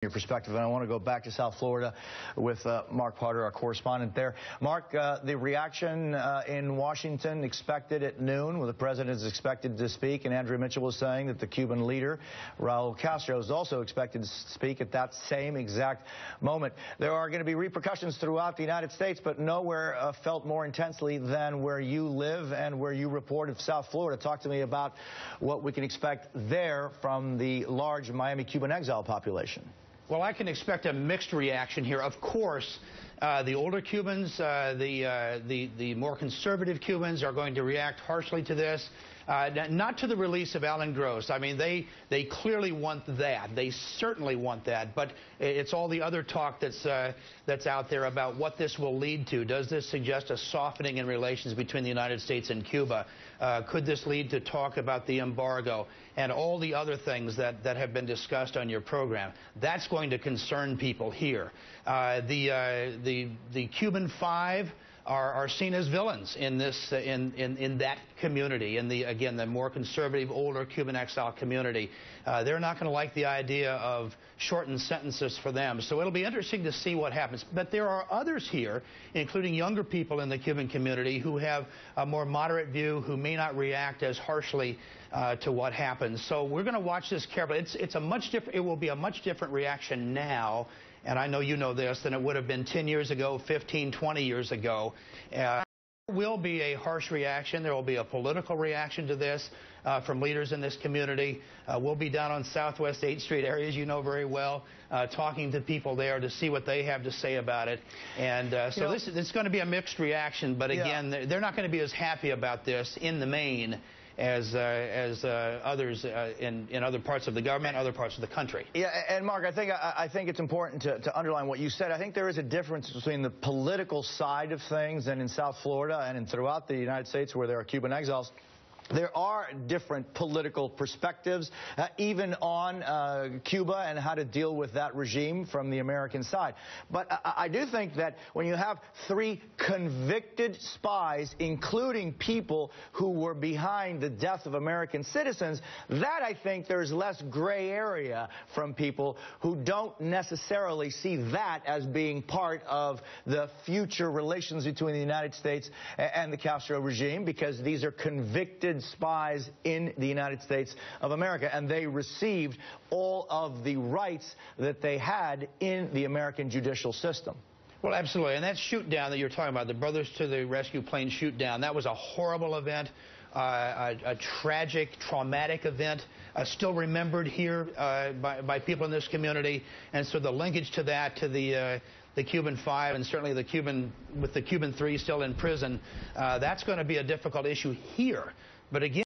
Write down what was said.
Your perspective, and I want to go back to South Florida with Mark Potter, our correspondent there. Mark, the reaction in Washington expected at noon, when the president is expected to speak, and Andrew Mitchell was saying that the Cuban leader, Raul Castro, is also expected to speak at that same exact moment. There are going to be repercussions throughout the United States, but nowhere felt more intensely than where you live and where you report of South Florida. Talk to me about what we can expect there from the large Miami Cuban exile population. Well, I can expect a mixed reaction here. Of course, the older Cubans, the more conservative Cubans are going to react harshly to this. Not to the release of Alan Gross. I mean, they clearly want that. They certainly want that. But it's all the other talk that's out there about what this will lead to. Does this suggest a softening in relations between the United States and Cuba? Could this lead to talk about the embargo and all the other things that have been discussed on your program? That's going to concern people here. The Cuban Five are seen as villains in this in that community, in the more conservative, older Cuban exile community. They're not going to like the idea of shortened sentences for them. So it'll be interesting to see what happens. But there are others here, including younger people in the Cuban community, who have a more moderate view, who may not react as harshly to what happens. So we're going to watch this carefully. It will be a much different reaction now. And I know you know this, than it would have been 10 years ago, 15, 20 years ago. There will be a harsh reaction. There will be a political reaction to this from leaders in this community. We'll be down on Southwest 8th Street area, as you know very well, talking to people there to see what they have to say about it. And so it's going to be a mixed reaction. But again, they're not going to be as happy about this in the main as others in other parts of the government, other parts of the country. Yeah, and Mark, I think it's important to underline what you said. I think there is a difference between the political side of things, and in South Florida and throughout the United States where there are Cuban exiles. There are different political perspectives, even on Cuba and how to deal with that regime from the American side. But I do think that when you have 3 convicted spies, including people who were behind the death of American citizens, that I think there's less gray area from people who don't necessarily see that as being part of the future relations between the United States and the Castro regime, because these are convicted spies in the United States of America, and they received all of the rights that they had in the American judicial system. Well, absolutely. And that shoot-down that you're talking about, the Brothers to the Rescue plane shoot-down, that was a horrible event, a tragic, traumatic event, still remembered here by people in this community. And so the linkage to that, to the Cuban Five, and certainly the Cuban 3 still in prison, that's going to be a difficult issue here. But again,